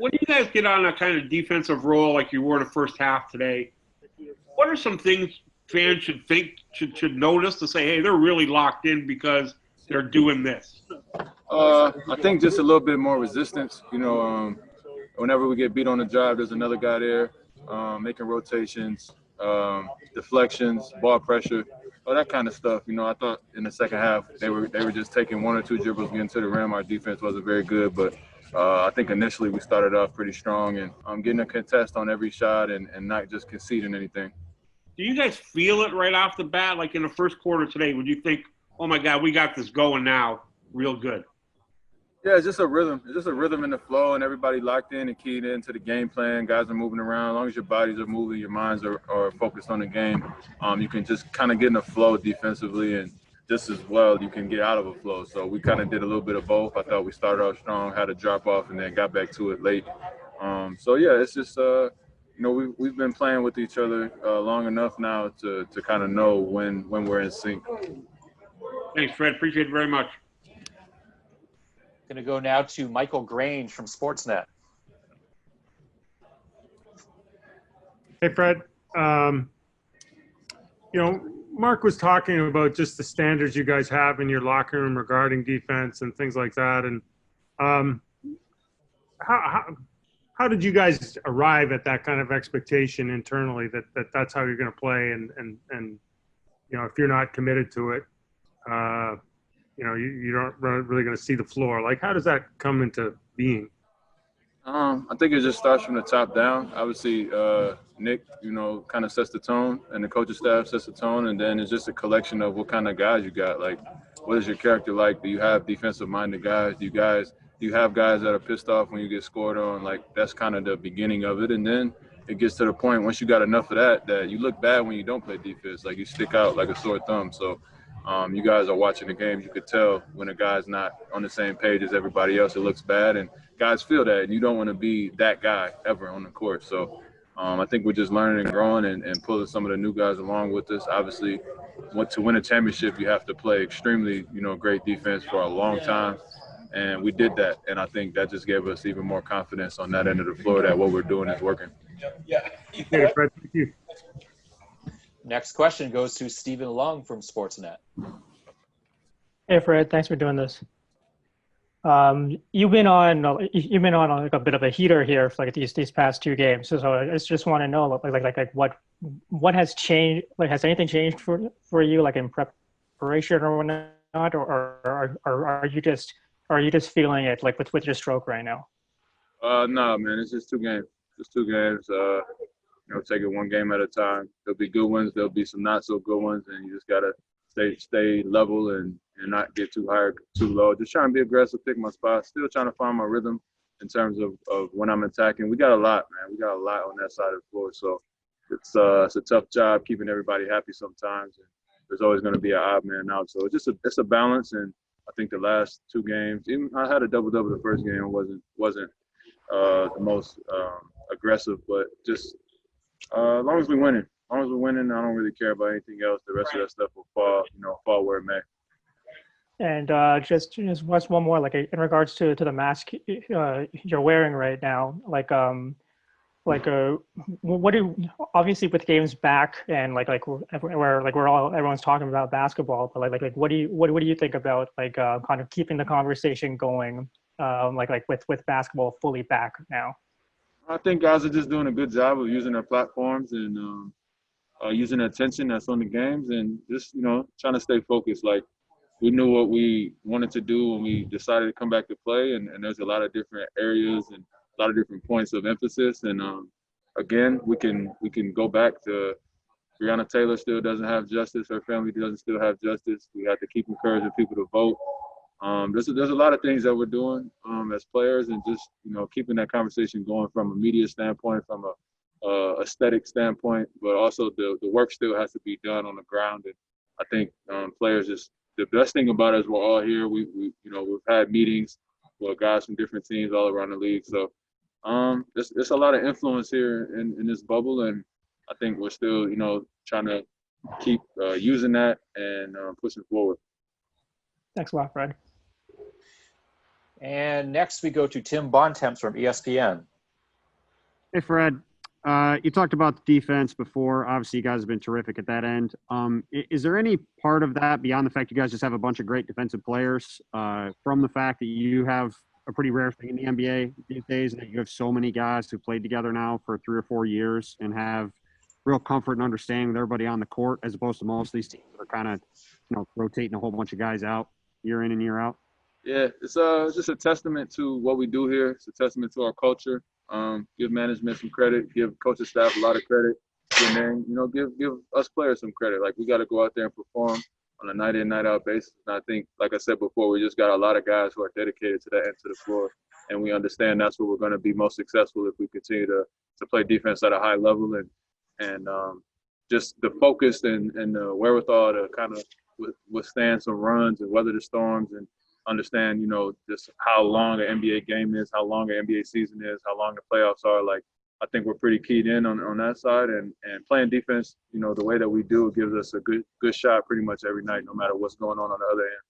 when you guys get on a kind of defensive role like you were in the first half today, what are some things fans should notice to say, hey, they're really locked in because they're doing this? I think just a little bit more resistance. Whenever we get beat on the drive, there's another guy there making rotations, deflections, ball pressure, all that kind of stuff. I thought in the second half they were just taking one or two dribbles getting to the rim. Our defense wasn't very good, but I think initially we started off pretty strong and getting a contest on every shot and not just conceding anything. Do you guys feel it right off the bat, like in the first quarter today? Would you think, oh my God, we got this going now, real good? Yeah, it's just a rhythm. It's just a rhythm in the flow, and everybody locked in and keyed into the game plan. Guys are moving around. As long as your bodies are moving, your minds are focused on the game, you can just kind of get in a flow defensively, and just as well you can get out of a flow. So we kind of did a little bit of both. I thought we started off strong, had a drop off, and then got back to it late. So yeah, it's just we've been playing with each other long enough now to kind of know when we're in sync. Thanks, Fred. Appreciate it very much. Going to go now to Michael Grange from Sportsnet. Hey, Fred. Mark was talking about just the standards you guys have in your locker room regarding defense and things like that. And how did you guys arrive at that kind of expectation internally that's how you're going to play? And if you're not committed to it, you don't really going to see the floor. Like, how does that come into being? I think it just starts from the top down. Obviously, Nick, kind of sets the tone, and the coaching staff sets the tone, and then it's just a collection of what kind of guys you got. Like, what is your character like? Do you have defensive-minded guys? Do you have guys that are pissed off when you get scored on? Like, that's kind of the beginning of it, and then it gets to the point once you got enough of that you look bad when you don't play defense. Like, you stick out like a sore thumb. So you guys are watching the games. You could tell when a guy's not on the same page as everybody else, it looks bad, and guys feel that, and you don't want to be that guy ever on the court. So I think we're just learning and growing and pulling some of the new guys along with us. Obviously, to win a championship, you have to play extremely, great defense for a long time, and we did that. And I think that just gave us even more confidence on that end of the floor that what we're doing is working. Yeah. Hey, Fred, thank you. Next question goes to Stephen Lung from Sportsnet. Hey, Fred. Thanks for doing this. You've been on like a bit of a heater here for like these past two games. So I just want to know like what has changed? Like, has anything changed for you, like in preparation or whatnot, or are you just feeling it like with your stroke right now? No, man. It's just two games. Take it one game at a time. There'll be good ones. There'll be some not so good ones, and you just gotta stay level and not get too high or too low. Just trying to be aggressive, pick my spots. Still trying to find my rhythm in terms of when I'm attacking. We got a lot, man. We got a lot on that side of the floor, so it's a tough job keeping everybody happy sometimes. And there's always going to be an odd man out. So it's a balance, and I think the last two games, even I had a double-double the first game. Wasn't the most aggressive, but just as long as we're winning, I don't really care about anything else. The rest of that stuff will fall where it may. And just one more, like in regards to the mask you're wearing right now, obviously with games back and everyone's talking about basketball, but like what do you think about kind of keeping the conversation going, with basketball fully back now? I think guys are just doing a good job of using their platforms and using the attention that's on the games and just, trying to stay focused. Like, we knew what we wanted to do when we decided to come back to play, and there's a lot of different areas and a lot of different points of emphasis. And, again, we can go back to Breonna Taylor still doesn't have justice. Her family doesn't still have justice. We have to keep encouraging people to vote. There's a lot of things that we're doing as players, and just keeping that conversation going from a media standpoint, from a aesthetic standpoint, but also the work still has to be done on the ground. And I think players just the best thing about it is we're all here. We've had meetings with guys from different teams all around the league. So there's a lot of influence here in this bubble, and I think we're still trying to keep using that and pushing forward. Thanks a lot, Fred. And next we go to Tim Bontemps from ESPN. Hey, Fred. You talked about the defense before. Obviously, you guys have been terrific at that end. Is there any part of that beyond the fact you guys just have a bunch of great defensive players from the fact that you have a pretty rare thing in the NBA these days, and that you have so many guys who played together now for 3 or 4 years and have real comfort and understanding with everybody on the court, as opposed to most of these teams that are kind of, rotating a whole bunch of guys out year in and year out? Yeah, it's just a testament to what we do here. It's a testament to our culture. Give management some credit, give coaching staff a lot of credit, and then, give us players some credit. Like, we got to go out there and perform on a night in, night out basis. And I think, like I said before, we just got a lot of guys who are dedicated to that end of the floor. And we understand that's where we're going to be most successful if we continue to play defense at a high level and just the focus and the wherewithal to kind of withstand some runs and weather the storms and understand, just how long an NBA game is, how long an NBA season is, how long the playoffs are. Like, I think we're pretty keyed in on that side, and playing defense, the way that we do, gives us a good shot pretty much every night, no matter what's going on the other end.